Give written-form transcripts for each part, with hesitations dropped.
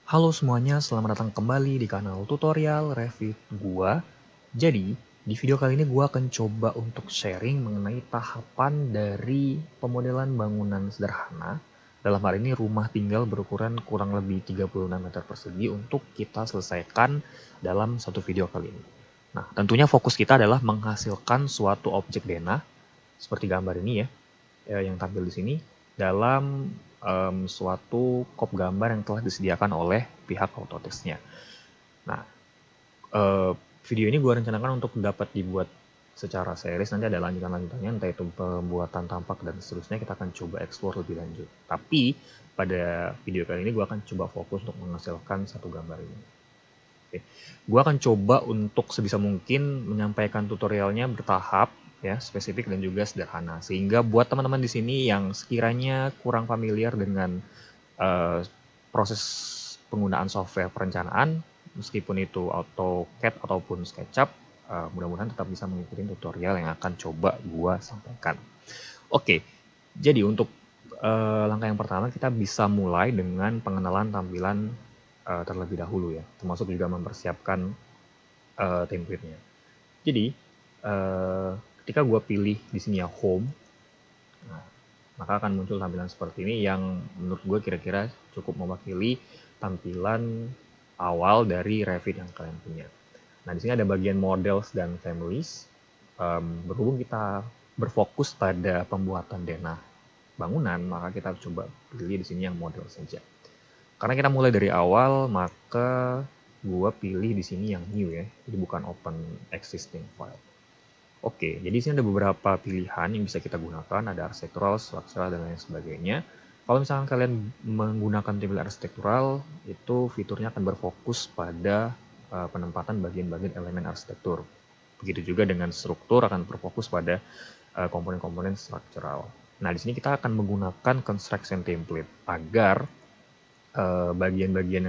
Halo semuanya, selamat datang kembali di kanal tutorial Revit gua. Jadi, di video kali ini gua akan coba untuk sharing mengenai tahapan dari pemodelan bangunan sederhana. Dalam hal ini rumah tinggal berukuran kurang lebih 36 meter persegi untuk kita selesaikan dalam satu video kali ini. Nah, tentunya fokus kita adalah menghasilkan suatu objek denah seperti gambar ini ya, yang tampil di sini dalam suatu kop gambar yang telah disediakan oleh pihak Autodesk-nya. Nah, video ini gue rencanakan untuk dapat dibuat secara series, nanti ada lanjutan-lanjutannya, entah itu pembuatan tampak dan seterusnya, kita akan coba explore lebih lanjut. Tapi, pada video kali ini gue akan coba fokus untuk menghasilkan satu gambar ini. Oke. Gue akan coba untuk sebisa mungkin menyampaikan tutorialnya bertahap, ya, spesifik dan juga sederhana. Sehingga buat teman-teman di sini yang sekiranya kurang familiar dengan proses penggunaan software perencanaan, meskipun itu AutoCAD ataupun SketchUp, mudah-mudahan tetap bisa mengikuti tutorial yang akan coba gua sampaikan. Oke, jadi untuk langkah yang pertama kita bisa mulai dengan pengenalan tampilan terlebih dahulu ya, termasuk juga mempersiapkan template-nya. Jadi ketika gua pilih di sini ya home, maka akan muncul tampilan seperti ini yang menurut gue kira-kira cukup mewakili tampilan awal dari Revit yang kalian punya. Nah, di sini ada bagian models dan families. Berhubung kita berfokus pada pembuatan denah bangunan, maka kita coba pilih di sini yang model saja. Karena kita mulai dari awal, maka gue pilih di sini yang new ya, jadi bukan open existing file. Oke, jadi di sini ada beberapa pilihan yang bisa kita gunakan, ada arsitektural, struktural, dan lain sebagainya. Kalau misalkan kalian menggunakan template arsitektural, itu fiturnya akan berfokus pada penempatan bagian-bagian elemen arsitektur. Begitu juga dengan struktur akan berfokus pada komponen-komponen struktural. Nah, di sini kita akan menggunakan construction template agar bagian-bagian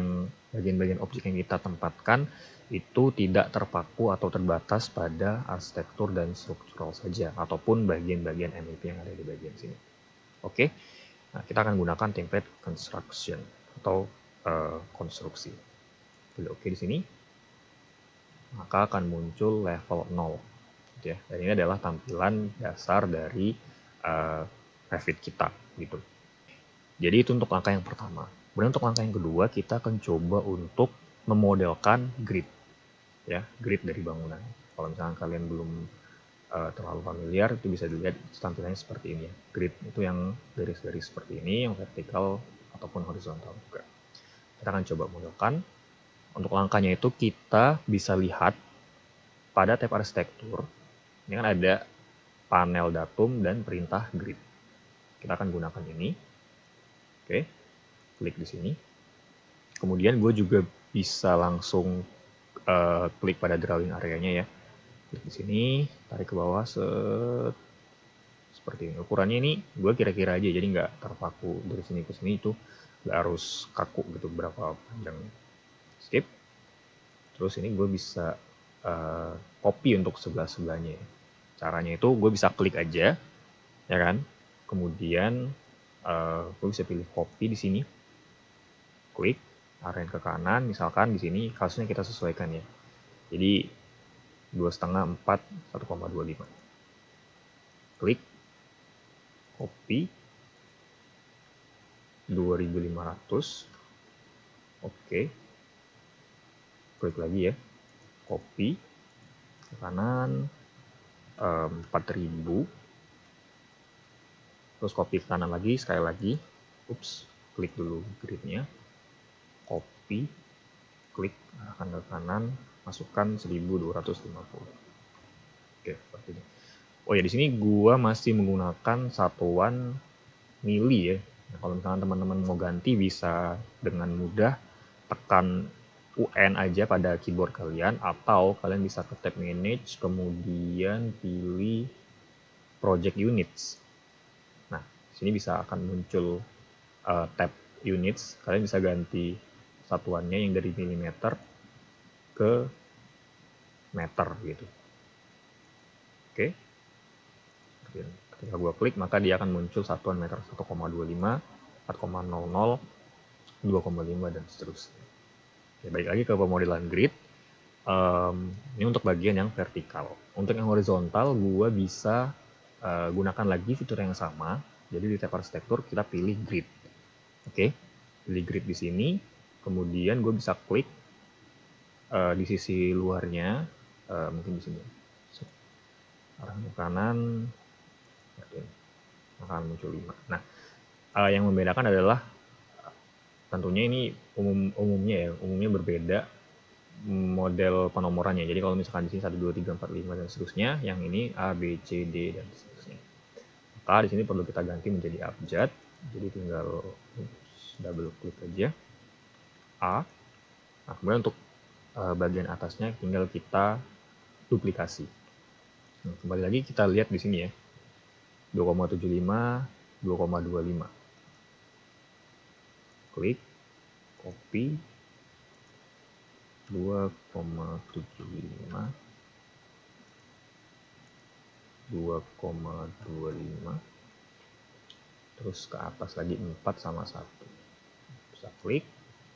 objek yang kita tempatkan itu tidak terpaku atau terbatas pada arsitektur dan struktural saja, ataupun bagian-bagian MEP yang ada di bagian sini. Oke, nah, kita akan gunakan template construction atau konstruksi. Pilih oke di sini, maka akan muncul level 0. Gitu ya. Dan ini adalah tampilan dasar dari Revit kita. Gitu. Jadi itu untuk langkah yang pertama. Kemudian untuk langkah yang kedua, kita akan coba untuk memodelkan grid. Ya, grid dari bangunan. Kalau misalnya kalian belum terlalu familiar, itu bisa dilihat tampilannya seperti ini ya. Grid itu yang garis-garis seperti ini, yang vertikal ataupun horizontal juga. Kita akan coba modelkan. Untuk langkahnya itu kita bisa lihat pada tab arsitektur. Ini kan ada panel datum dan perintah grid. Kita akan gunakan ini. Oke, klik di sini. Kemudian gue juga bisa langsung klik pada drawing areanya ya. Klik di sini, tarik ke bawah seperti ini. Ukurannya ini gue kira-kira aja, jadi nggak terpaku dari sini ke sini, itu nggak harus kaku gitu berapa panjang. Skip. Terus ini gue bisa copy untuk sebelah-sebelahnya. Caranya itu gue bisa klik aja, ya kan. Kemudian gue bisa pilih copy di sini. Klik, arahin ke kanan, misalkan di sini kasusnya kita sesuaikan ya. Jadi 2,5, 4, 1,25. Klik, copy, 2500. Oke. Klik lagi ya. Copy ke kanan 4000. Terus copy ke kanan lagi, sekali lagi. Ups, klik dulu gridnya. Copy, klik arahkan ke kanan, masukkan 1250. Oke, seperti ini. Oh ya, di sini gua masih menggunakan satuan mili ya. Nah, kalau misalnya teman-teman mau ganti, bisa dengan mudah tekan UN aja pada keyboard kalian, atau kalian bisa ke tab manage, kemudian pilih project units. Nah, sini bisa akan muncul tab units. Kalian bisa ganti satuannya yang dari milimeter ke meter gitu. Oke. Ketika gue klik, maka dia akan muncul satuan meter 1,25, 4,00, 2,5, dan seterusnya. Oke, balik lagi ke pemodelan grid. Ini untuk bagian yang vertikal. Untuk yang horizontal, gue bisa gunakan lagi fitur yang sama. Jadi di tab arsitektur kita pilih grid. Oke, pilih grid di sini. Kemudian gue bisa klik di sisi luarnya, mungkin di sini. Arah ke kanan, akan muncul 5. Nah, yang membedakan adalah tentunya ini umumnya berbeda model penomorannya. Jadi kalau misalkan di sini 1, 2, 3, 4, 5 dan seterusnya, yang ini A, B, C, D dan seterusnya. Maka di sini perlu kita ganti menjadi abjad. Jadi tinggal double klik aja A. Nah, kemudian untuk bagian atasnya tinggal kita duplikasi. Nah, kembali lagi kita lihat di sini ya. 2,75, 2,25. Klik, copy, 2,75, 2,25, terus ke atas lagi 4 sama 1. Bisa klik,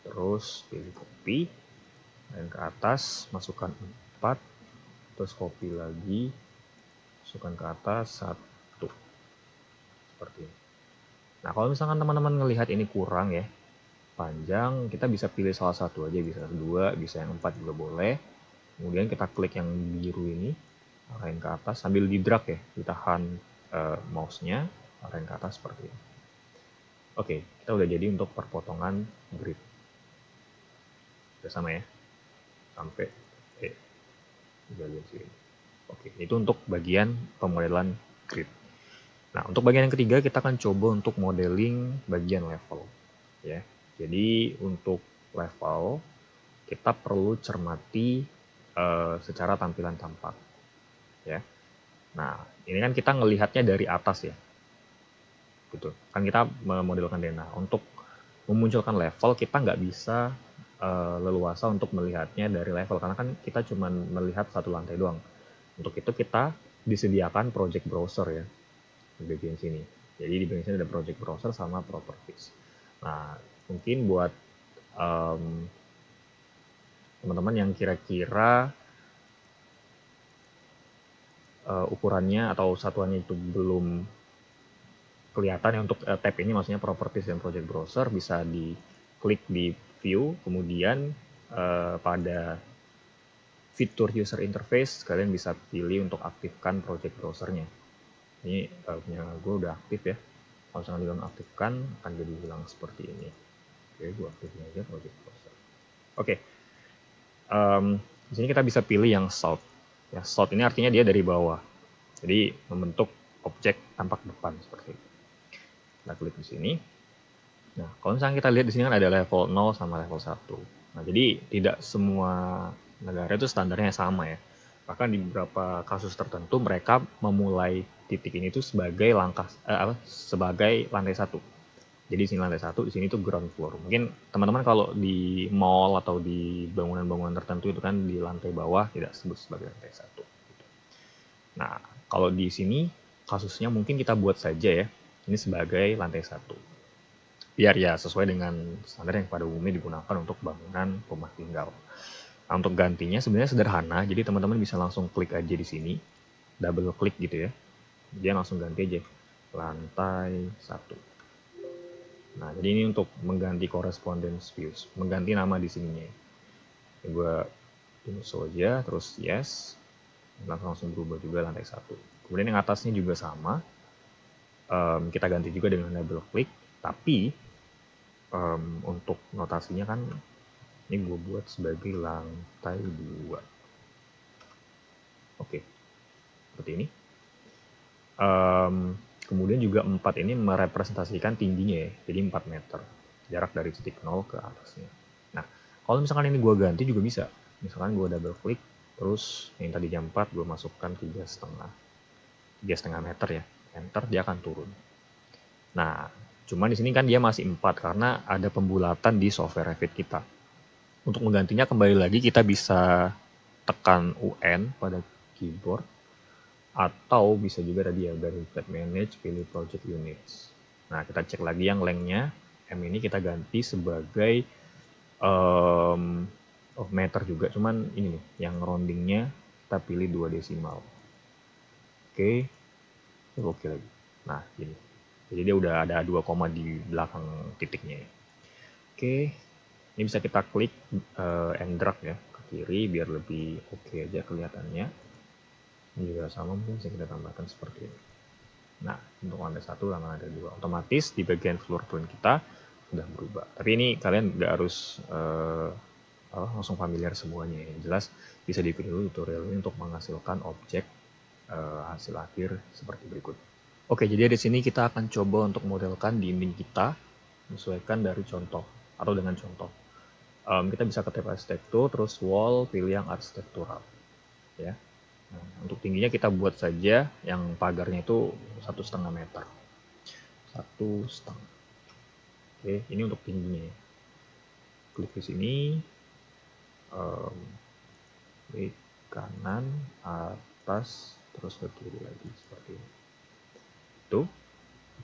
terus pilih copy, dan ke atas masukkan 4, terus copy lagi, masukkan ke atas 1. Seperti ini. Nah, kalau misalkan teman-teman ngelihat ini kurang ya, panjang, kita bisa pilih salah satu aja, bisa 2, bisa yang 4 juga boleh. Kemudian kita klik yang biru ini, arahin ke atas sambil di drag ya, ditahan mouse-nya, arahin ke atas seperti ini. Oke, kita udah jadi untuk perpotongan grid. Udah sama ya, sampai udah lihat sini. Oke, itu untuk bagian pemodelan grid. Nah, untuk bagian yang ketiga kita akan coba untuk modeling bagian level ya. Jadi untuk level kita perlu cermati secara tampilan tampak ya. Nah, ini kan kita ngelihatnya dari atas ya. Gitu. Kan kita memodelkan DNA. Untuk memunculkan level kita nggak bisa leluasa untuk melihatnya dari level karena kan kita cuma melihat satu lantai doang. Untuk itu kita disediakan project browser ya. Di bagian sini. Jadi di bagian sini ada project browser sama properties. Nah, mungkin buat teman-teman yang kira-kira ukurannya atau satuannya itu belum kelihatan ya, untuk tab ini maksudnya properties dan project browser, bisa diklik di view, kemudian pada fitur user interface kalian bisa pilih untuk aktifkan project browsernya. Ini punya gue udah aktif ya. Kalau misalnya dinonaktifkan akan jadi hilang seperti ini. Oke, gue aktifin aja project browser. Oke, di sini kita bisa pilih yang south. Ya, south ini artinya dia dari bawah. Jadi membentuk objek tampak depan seperti itu. Kita klik di sini. Nah, kalau misalnya kita lihat di sini kan ada level 0 sama level 1. Nah, jadi tidak semua negara itu standarnya sama ya. Bahkan di beberapa kasus tertentu mereka memulai titik ini tuh sebagai sebagai lantai 1. Jadi di sini lantai 1, di sini tuh ground floor. Mungkin teman-teman kalau di mall atau di bangunan-bangunan tertentu itu kan di lantai bawah tidak disebut sebagai lantai 1. Nah, kalau di sini kasusnya mungkin kita buat saja ya, ini sebagai lantai 1. Biar ya sesuai dengan standar yang pada umumnya digunakan untuk bangunan rumah tinggal. Nah, untuk gantinya sebenarnya sederhana, jadi teman-teman bisa langsung klik aja di sini, double klik gitu ya, dia langsung ganti aja lantai 1. Nah, jadi ini untuk mengganti correspondence views, mengganti nama di sininya. Gue install aja, terus yes, langsung berubah juga lantai 1. Kemudian yang atasnya juga sama, kita ganti juga dengan double klik, tapi untuk notasinya kan ini gue buat sebagai lantai 2. Oke, seperti ini. Kemudian juga 4 ini merepresentasikan tingginya ya, jadi 4 meter. Jarak dari titik 0 ke atasnya. Nah, kalau misalkan ini gue ganti juga bisa. Misalkan gue double klik, terus yang tadi jam 4 gue masukkan 3,5 meter ya. Enter, dia akan turun. Nah, cuman di sini kan dia masih 4 karena ada pembulatan di software Revit kita. Untuk menggantinya kembali lagi kita bisa tekan UN pada keyboard, atau bisa juga tadi ya dari tab manage pilih project units. Nah, kita cek lagi yang lengthnya M ini kita ganti sebagai Oh, meter juga, cuman ini nih, yang roundingnya kita pilih 2 desimal. Oke, oke lagi. Nah, gini. Jadi dia udah ada 2 koma di belakang titiknya ya. Oke, ini bisa kita klik and drag ya ke kiri biar lebih oke aja kelihatannya. Ini juga sama, mungkin bisa kita tambahkan seperti ini. Nah, untuk lantai 1 sama lantai 2 otomatis di bagian floor plan kita sudah berubah. Tapi ini kalian nggak harus langsung familiar semuanya ya. Jelas bisa dipilih dulu tutorial ini untuk menghasilkan objek hasil akhir seperti berikut. Oke, jadi di sini kita akan coba untuk modelkan dinding kita menyesuaikan dari contoh atau dengan contoh. Kita bisa ke tab arsitektur, terus wall, pilih yang arsitektural. Ya. Nah, untuk tingginya kita buat saja yang pagarnya itu 1,5 meter. 1,5. Oke, ini untuk tingginya ya. Klik di sini, klik kanan, atas, terus ke kiri lagi seperti ini. Tuh,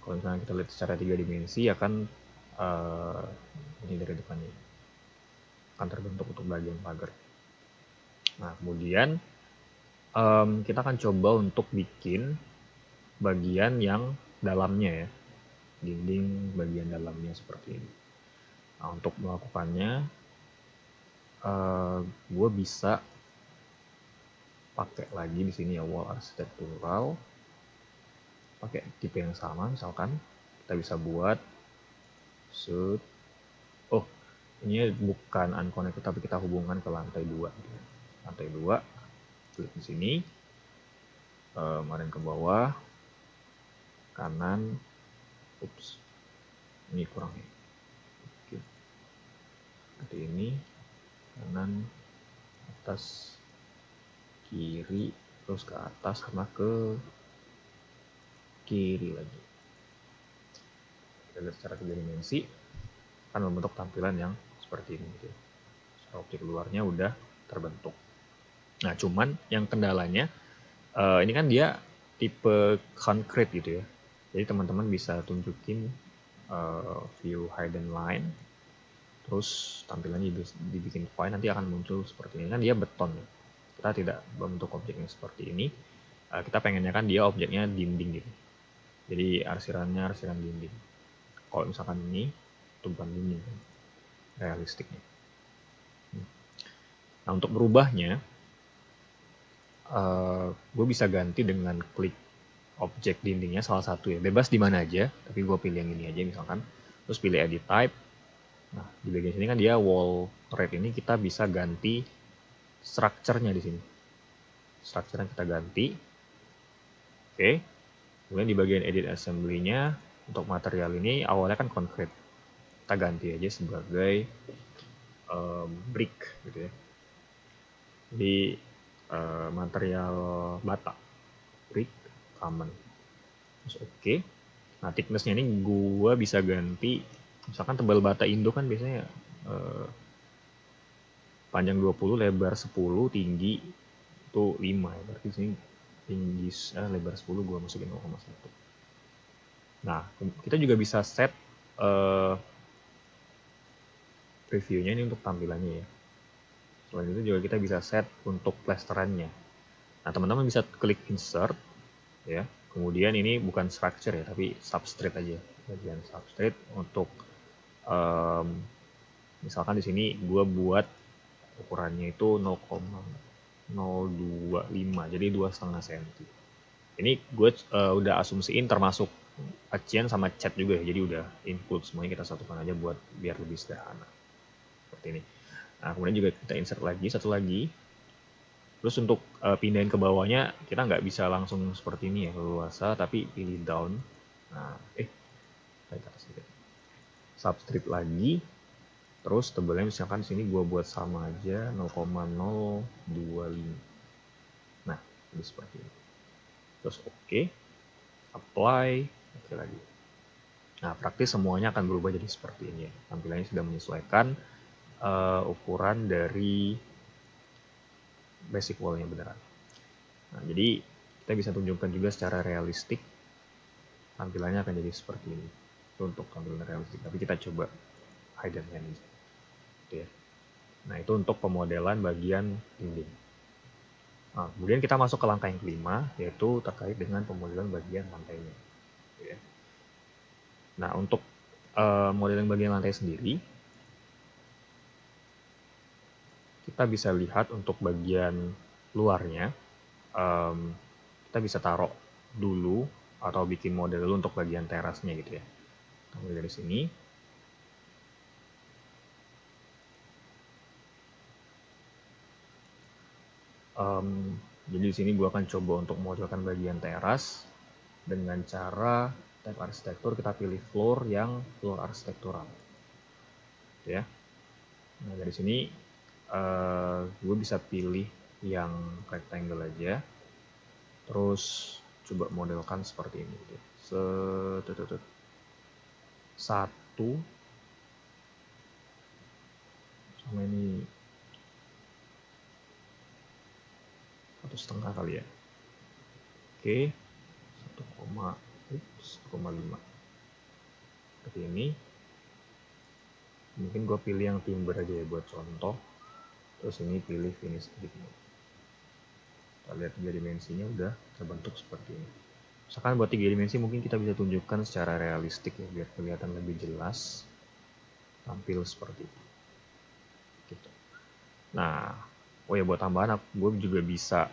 kalau misalnya kita lihat secara 3 dimensi akan ini dari depannya akan terbentuk untuk bagian pagar. Nah, kemudian kita akan coba untuk bikin bagian yang dalamnya ya, dinding bagian dalamnya seperti ini. Nah, untuk melakukannya gue bisa pakai lagi di sini ya wall arsitektural, pakai tipe yang sama, misalkan kita bisa buat shoot. Oh, ini bukan unconnected tapi kita hubungkan ke lantai 2. Lantai 2, klik di sini, kemarin ke bawah, kanan, ups, ini kurang ya. Oke. Seperti ini, kanan, atas, kiri, terus ke atas sama ke kiri lagi. Kita lihat secara 3 dimensi akan membentuk tampilan yang seperti ini gitu. Objek luarnya udah terbentuk. Nah, cuman yang kendalanya ini kan dia tipe concrete gitu ya. Jadi teman-teman bisa tunjukin view hidden line, terus tampilannya dibikin fine, nanti akan muncul seperti ini. Kan dia beton ya. Kita tidak membentuk objeknya seperti ini. Kita pengennya kan dia objeknya dinding gitu. Jadi arsirannya arsiran dinding. Kalau misalkan ini tumpuan dinding kan, realistiknya. Nah, untuk berubahnya gue bisa ganti dengan klik objek dindingnya salah satu ya, bebas di mana aja, tapi gue pilih yang ini aja misalkan, terus pilih edit type. Nah, di bagian sini kan dia wall red, ini kita bisa ganti structure-nya di sini. Structure-nya kita ganti. Oke. Kemudian di bagian edit assembly-nya untuk material ini awalnya kan concrete. Kita ganti aja sebagai brick gitu ya. Di material bata. Brick common. Terus oke. Nah, thickness-nya ini gue bisa ganti, misalkan tebal bata Indo kan biasanya panjang 20, lebar 10, tinggi itu 5 ya. Berarti sini tinggi lebar 10 gue masukin 0,1. Nah, kita juga bisa set previewnya ini untuk tampilannya ya. Selain itu juga kita bisa set untuk plesterannya. Nah, teman-teman bisa klik insert ya. Kemudian ini bukan structure ya, tapi substrate aja. Bagian substrate untuk misalkan di sini gue buat ukurannya itu 0,025, jadi 2,5 cm. Ini gue udah asumsiin termasuk acian sama cat juga ya, jadi udah include semuanya, kita satukan aja buat biar lebih sederhana. Seperti ini. Nah, kemudian juga kita insert lagi, satu lagi. Terus untuk pindahin ke bawahnya, kita nggak bisa langsung seperti ini ya, leluasa, tapi pilih down. Nah, naik ke atas sedikit. Substrate lagi. Terus tebalnya misalkan sini gue buat sama aja 0,025. Nah, ini seperti ini. Terus oke. Apply. Oke lagi. Nah, praktis semuanya akan berubah jadi seperti ini ya. Tampilannya sudah menyesuaikan ukuran dari basic wall-nya beneran. Nah, jadi kita bisa tunjukkan juga secara realistik tampilannya akan jadi seperti ini. Itu untuk tampilan realistik, tapi kita coba hidden hand gitu ya. Nah, itu untuk pemodelan bagian dinding. Nah, kemudian kita masuk ke langkah yang kelima, yaitu terkait dengan pemodelan bagian lantainya. Nah, untuk modeling bagian lantai sendiri, kita bisa lihat untuk bagian luarnya, kita bisa taruh dulu atau bikin model dulu untuk bagian terasnya gitu ya. Mulai dari sini. Jadi di sini gue akan coba untuk modelkan bagian teras dengan cara type arsitektur kita pilih floor yang floor arsitektural. Ya. Nah, dari sini gue bisa pilih yang rectangle aja. Terus coba modelkan seperti ini gitu. Satu sama ini 1,5 kali ya. Oke. 1,5 seperti ini. Mungkin gue pilih yang timber aja ya buat contoh. Terus ini pilih finish edit mode. Kita lihat 3 dimensinya udah terbentuk seperti ini. Misalkan buat 3 dimensi mungkin kita bisa tunjukkan secara realistik ya, biar kelihatan lebih jelas tampil seperti itu. Gitu. Nah, oh ya buat tambahan, gue juga bisa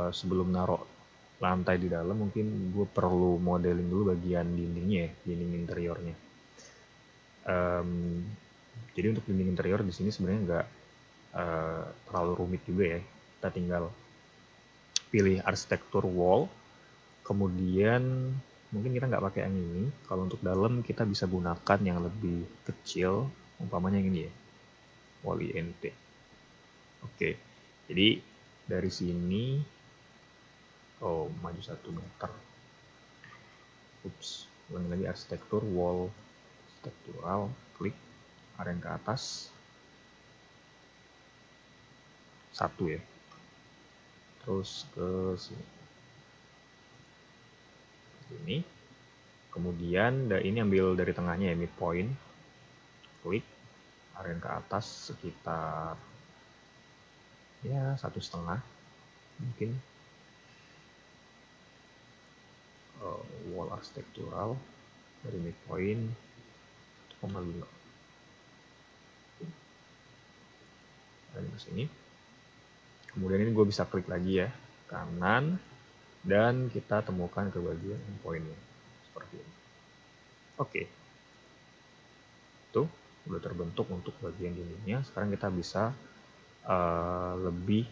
sebelum naruh lantai di dalam mungkin gue perlu modeling dulu bagian dindingnya ya, dinding interiornya. Jadi untuk dinding interior di sini sebenarnya nggak terlalu rumit juga ya. Kita tinggal pilih arsitektur wall, kemudian mungkin kita nggak pakai yang ini. Kalau untuk dalam kita bisa gunakan yang lebih kecil, umpamanya yang ini ya, wall INT. Oke, jadi dari sini, maju 1 meter. Ulangi lagi arsitektur wall, arsitektural, klik aren ke atas, 1 ya. Terus ke sini. Ini. Kemudian ini ambil dari tengahnya ya, midpoint. Klik aren ke atas sekitar ya 1,5 mungkin. Wall arsitektural dari midpoint 1,5 dan ke sini. Kemudian ini gue bisa klik lagi ya, kanan, dan kita temukan ke bagian endpointnya seperti ini. Oke, tuh udah terbentuk untuk bagian dindingnya. Sekarang kita bisa lebih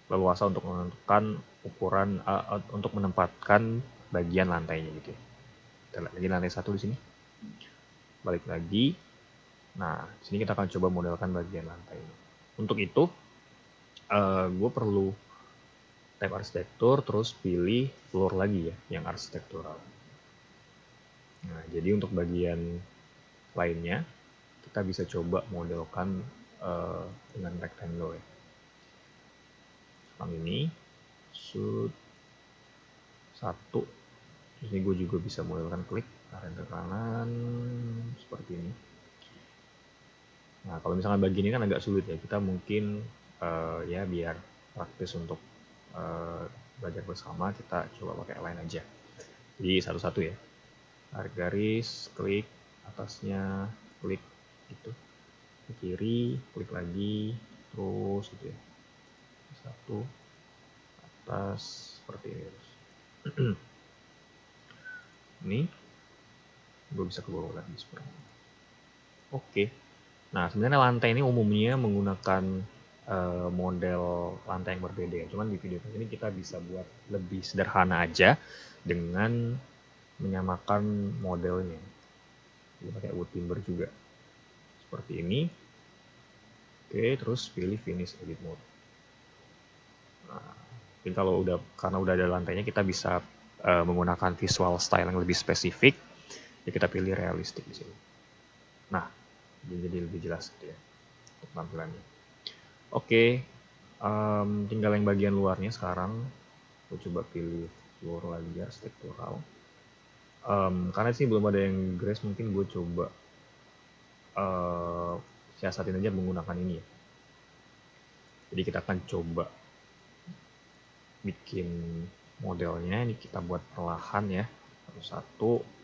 leluasa untuk menentukan ukuran, untuk menempatkan bagian lantainya gitu ya. Kita lihat lagi lantai 1 di sini. Balik lagi. Nah, di sini kita akan coba modelkan bagian lantai. Untuk itu, gue perlu type arsitektur, terus pilih floor lagi ya, yang arsitektural. Nah, jadi untuk bagian lainnya, kita bisa coba modelkan dengan rectangle ya. Sekarang ini, shoot 1. Ini gue juga bisa modelkan klik, aren ke kanan, seperti ini. Nah, kalau misalnya bagian ini kan agak sulit ya, kita mungkin ya biar praktis untuk belajar bersama, kita coba pakai line aja. Jadi satu-satu ya, tarik garis, klik atasnya, klik gitu, ke kiri, klik lagi, terus gitu ya, 1 atas seperti ini. Ini gue bisa ke bawah lagi seperti ini. Oke. Nah, sebenarnya lantai ini umumnya menggunakan model lantai yang berbeda. Cuman di video ini kita bisa buat lebih sederhana aja dengan menyamakan modelnya. Kita pakai wood timber juga. Seperti ini. Oke, terus pilih finish edit mode. Nah, mungkin kalau karena udah ada lantainya, kita bisa menggunakan visual style yang lebih spesifik. Ya kita pilih realistik di sini. Nah, jadi lebih jelas gitu ya untuk tampilannya. Oke, tinggal yang bagian luarnya sekarang. Gue coba pilih floor lagi ya, arsitektural. Karena sih belum ada yang grass, mungkin gue coba siasatin aja menggunakan ini ya. Jadi kita akan coba bikin modelnya, ini kita buat perlahan ya, satu-satu.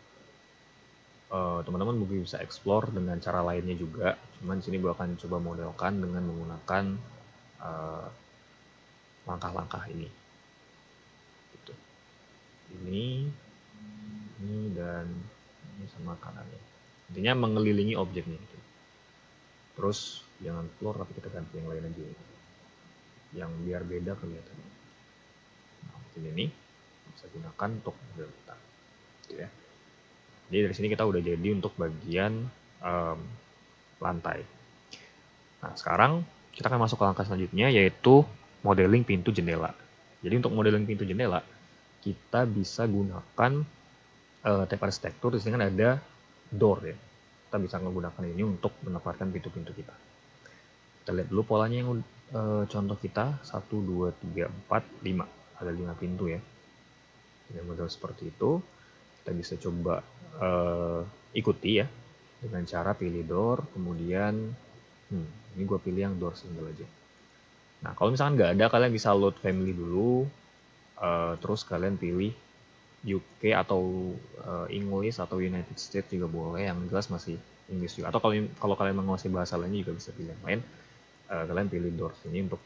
Teman-teman mungkin bisa explore dengan cara lainnya juga, cuman sini gue akan coba modelkan dengan menggunakan langkah-langkah ini. Gitu. Ini dan ini sama kanannya. Intinya mengelilingi objeknya. Gitu. Terus jangan floor tapi kita ganti yang lain aja, yang biar beda kelihatan. Nah, ini bisa gunakan untuk model kita. Gitu ya. Jadi dari sini kita udah jadi untuk bagian lantai. Nah sekarang kita akan masuk ke langkah selanjutnya, yaitu modeling pintu jendela. Jadi untuk modeling pintu jendela kita bisa gunakan tape arsitektur. Di sini kan ada door ya. Kita bisa menggunakan ini untuk menempatkan pintu-pintu kita. Kita lihat dulu polanya yang contoh kita 1, 2, 3, 4, 5. Ada 5 pintu ya. Dengan model seperti itu kita bisa coba ikuti ya dengan cara pilih door, kemudian ini gue pilih yang door single aja. Nah kalau misalkan nggak ada, kalian bisa load family dulu, terus kalian pilih UK atau English atau United States juga boleh, yang jelas masih English juga. Atau kalau kalian menguasai bahasa lainnya juga bisa pilih yang lain. Kalian pilih doors ini untuk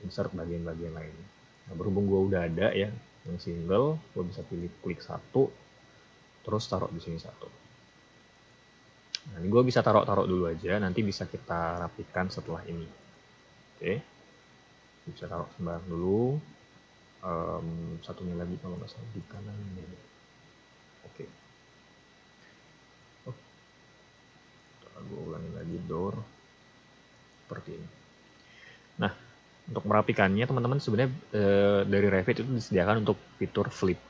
insert bagian-bagian lain. Nah berhubung gue udah ada ya yang single, gue bisa pilih klik satu, terus taruh di sini satu. Nah ini gue bisa taruh dulu aja, nanti bisa kita rapikan setelah ini. Oke, bisa taruh sembarang dulu. Satunya lagi kalau nggak salah di kanan ini. Oke. Gue ulangin lagi door seperti ini. Nah untuk merapikannya teman-teman sebenarnya dari Revit itu disediakan untuk fitur flip.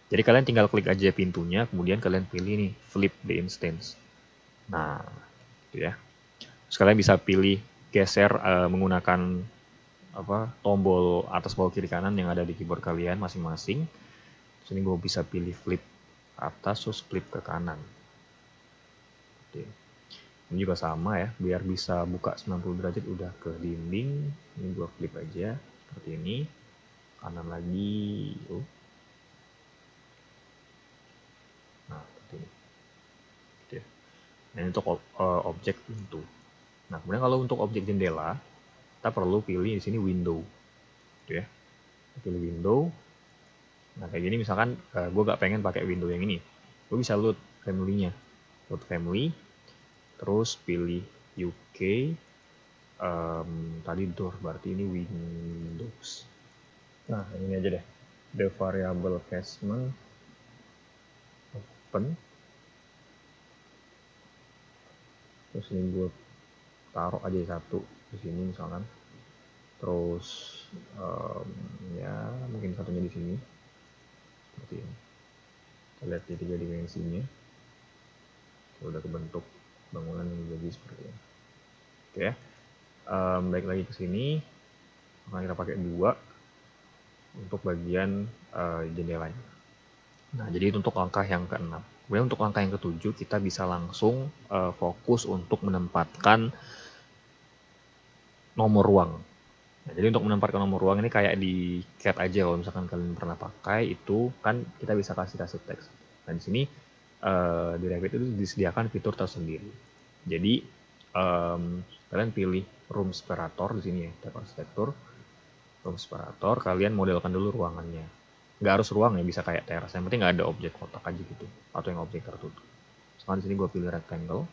Jadi kalian tinggal klik aja pintunya, kemudian kalian pilih nih flip the instance. Nah, gitu ya. Terus kalian bisa pilih geser menggunakan tombol atas bawah kiri kanan yang ada di keyboard kalian masing-masing. Terus ini gue bisa pilih flip atas terus flip ke kanan. Oke. Ini juga sama ya, biar bisa buka 90 derajat udah ke dinding. Ini gue flip aja seperti ini. Kanan lagi. Nah, seperti ini. Oke. Nah, ini untuk objek pintu. Nah, kemudian kalau untuk objek jendela, kita perlu pilih di sini window. Gitu ya. Pilih window. Nah, kayak gini misalkan gue gak pengen pakai window yang ini. Gue bisa load family-nya. Load family. Terus pilih UK. Tadi door, berarti ini Windows. Nah, ini aja deh. The variable casement. Open. Terus ini gue taruh aja satu di sini misalkan. Terus ya mungkin satunya di sini seperti ini. Kita lihat di 3 dimensinya. Udah kebentuk bangunan yang jadi seperti ini. Oke ya. Balik lagi ke sini. Akan kita pakai 2 untuk bagian jendelanya. Nah, jadi itu untuk langkah yang ke-6. Kemudian untuk langkah yang ke-7 kita bisa langsung fokus untuk menempatkan nomor ruang. Nah, jadi untuk menempatkan nomor ruang ini kayak di CAD aja, kalau misalkan kalian pernah pakai itu kan kita bisa kasih teks. Nah di sini di Revit itu disediakan fitur tersendiri. Jadi kalian pilih room separator di sini ya, tab arsitektur, room separator, kalian modelkan dulu ruangannya. Nggak harus ruang ya, bisa kayak teras, yang penting nggak ada objek kotak aja gitu, atau yang objek tertutup. Sekarang di sini gue pilih rectangle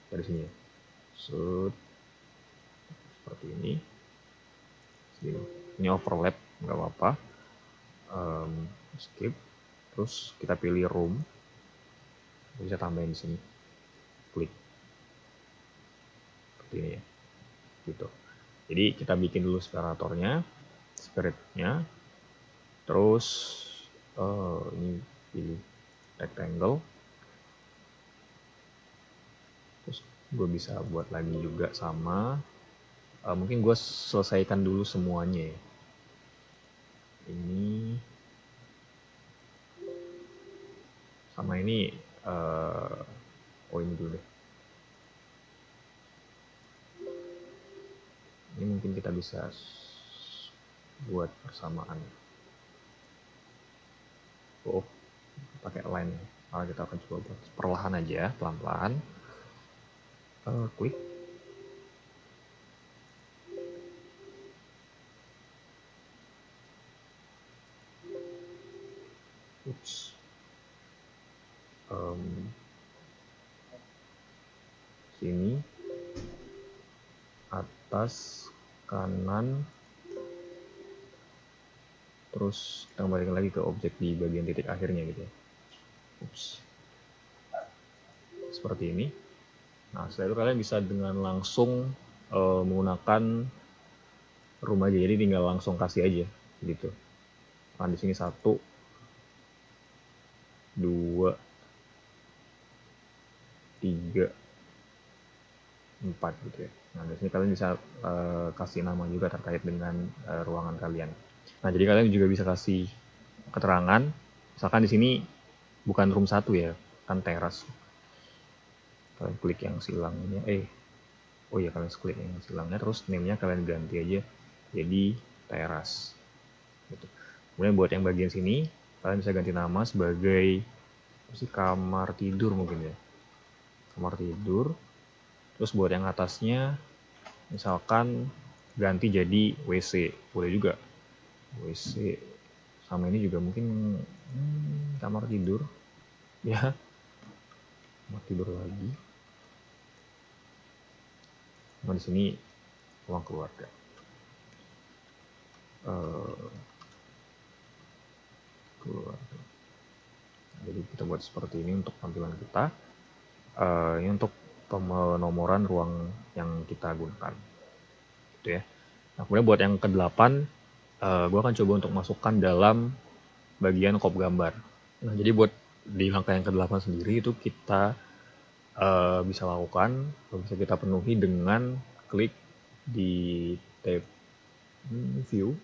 dari sini ya. Seperti ini. Ini overlap nggak apa-apa. Skip. Terus kita pilih room. Bisa tambahin di sini. Klik. Seperti ini ya. Gitu. Jadi kita bikin dulu separatornya, spiritnya. Terus ini pilih rectangle. Terus gue bisa buat lagi juga sama. Mungkin gue selesaikan dulu semuanya ya. Ini sama ini ini dulu deh. mungkin kita bisa buat persamaan. Pakai line. Nah, kita akan coba buat perlahan aja, pelan-pelan. Klik. Oops. Sini, atas, kanan, terus kita kembalikan lagi ke objek di bagian titik akhirnya gitu ya. Oops. Seperti ini. Nah, setelah itu kalian bisa dengan langsung menggunakan room aja, jadi tinggal langsung kasih aja gitu. Nah, di sini 1, 2, 3, 4 gitu ya. Nah, di sini kalian bisa kasih nama juga terkait dengan ruangan kalian. Nah, jadi kalian juga bisa kasih keterangan. Misalkan di sini bukan room 1 ya, kan teras. Kalian klik yang silangnya, oh iya, kalian klik yang silangnya, terus name-nya kalian ganti aja jadi teras. Gitu. Kemudian buat yang bagian sini, kalian bisa ganti nama sebagai kamar tidur mungkin ya. Kamar tidur. Terus buat yang atasnya, misalkan ganti jadi WC, boleh juga. WC sama ini juga mungkin kamar tidur, ya. Kamar tidur lagi. Nah, di sini ruang keluarga. Keluarga. Jadi kita buat seperti ini untuk tampilan kita. Ini untuk penomoran ruang yang kita gunakan. Gitu ya. Nah, kemudian buat yang ke-8, gue akan coba untuk masukkan dalam bagian kop gambar. Nah, jadi buat di langkah yang ke-8 sendiri itu kita bisa lakukan, bisa kita penuhi dengan klik di tab view,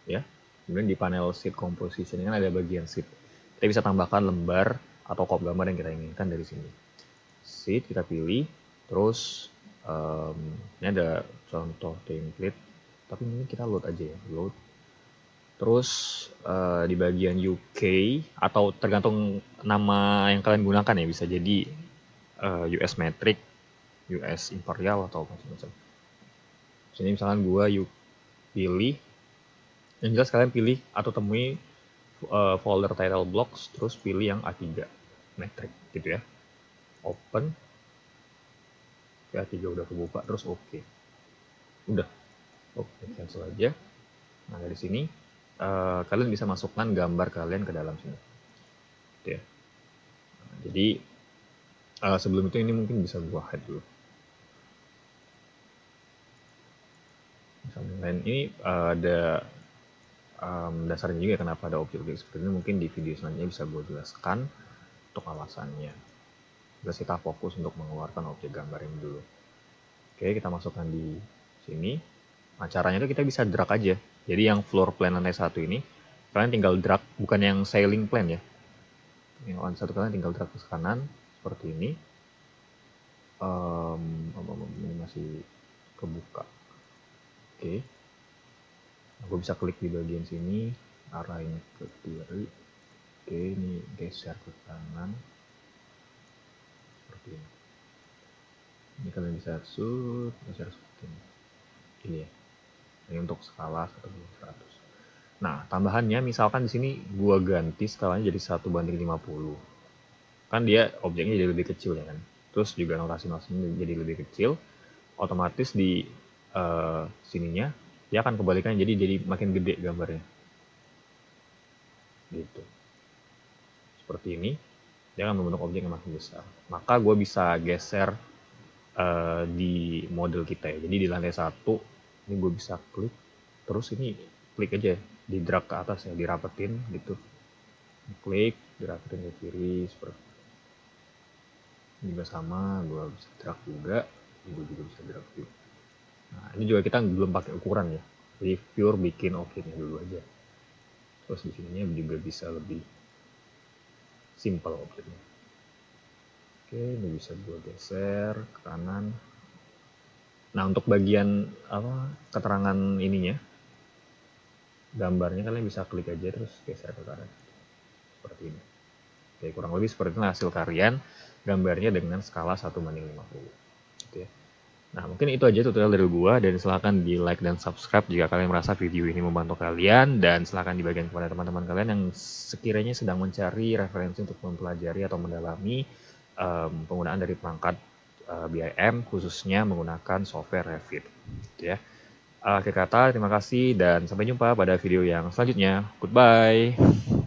ya. Kemudian di panel sheet composition kan ada bagian sheet. Kita bisa tambahkan lembar atau kop gambar yang kita inginkan dari sini. Sheet kita pilih, terus ini ada contoh template, tapi mungkin kita load aja ya, load. Terus di bagian UK atau tergantung nama yang kalian gunakan ya, bisa jadi US metric, US imperial atau macam-macam. Sini misalkan gue pilih, yang jelas kalian pilih atau temui folder title blocks, terus pilih yang A3 metric gitu ya. Open, A3 udah kebuka, terus oke. Udah, oke, cancel aja. Nah, dari sini kalian bisa masukkan gambar kalian ke dalam sini gitu ya. Nah, jadi sebelum itu ini mungkin bisa gua hide dulu. Misalnya ini ada dasarnya juga kenapa ada objek-objek seperti ini, mungkin di video selanjutnya bisa gue jelaskan untuk alasannya. Terus kita fokus untuk mengeluarkan objek gambar ini dulu. Oke, kita masukkan di sini. Nah, caranya itu kita bisa drag aja. Jadi yang floor plan lantai 1 ini kalian tinggal drag, bukan yang ceiling plan ya. Yang lantai 1 kalian tinggal drag ke kanan seperti ini. Ini masih kebuka. Oke. Nah, gue bisa klik di bagian sini, arahin ke kiri. Oke, ini geser ke kanan. Seperti ini. Ini kalian bisa geser seperti ini. Ini ya. Ini untuk skala 1/100. Nah, tambahannya misalkan di sini gua ganti skalanya jadi 1/50. Kan dia objeknya jadi lebih kecil ya kan. Terus juga notasi jadi lebih kecil. Otomatis di sininya dia akan kebalikan jadi makin gede gambarnya. Gitu. Seperti ini. Dia akan membentuk objek yang makin besar. Maka gue bisa geser di model kita ya. Jadi di lantai 1 ini gue bisa klik, terus ini klik aja, di drag ke atas ya, dirapetin gitu. Klik, dirapetin ke kiri seperti ini. Juga sama, gue bisa drag juga, gue juga bisa drag juga. Nah, ini juga kita belum pakai ukuran ya. Jadi pure bikin objeknya dulu aja. Terus di sininya juga bisa lebih simple objeknya. Oke, ini bisa gue geser ke kanan. Nah, untuk bagian keterangan ininya, gambarnya kalian bisa klik aja terus geser ke kanan. Seperti ini. Oke, kurang lebih seperti itu hasil kalian, gambarnya dengan skala 1:50. Gitu ya. Nah, mungkin itu aja tutorial dari gua, dan silahkan di like dan subscribe jika kalian merasa video ini membantu kalian, dan silahkan dibagikan kepada teman-teman kalian yang sekiranya sedang mencari referensi untuk mempelajari atau mendalami penggunaan dari perangkat BIM, khususnya menggunakan software Revit. Gitu ya. Akhir kata, terima kasih dan sampai jumpa pada video yang selanjutnya. Goodbye.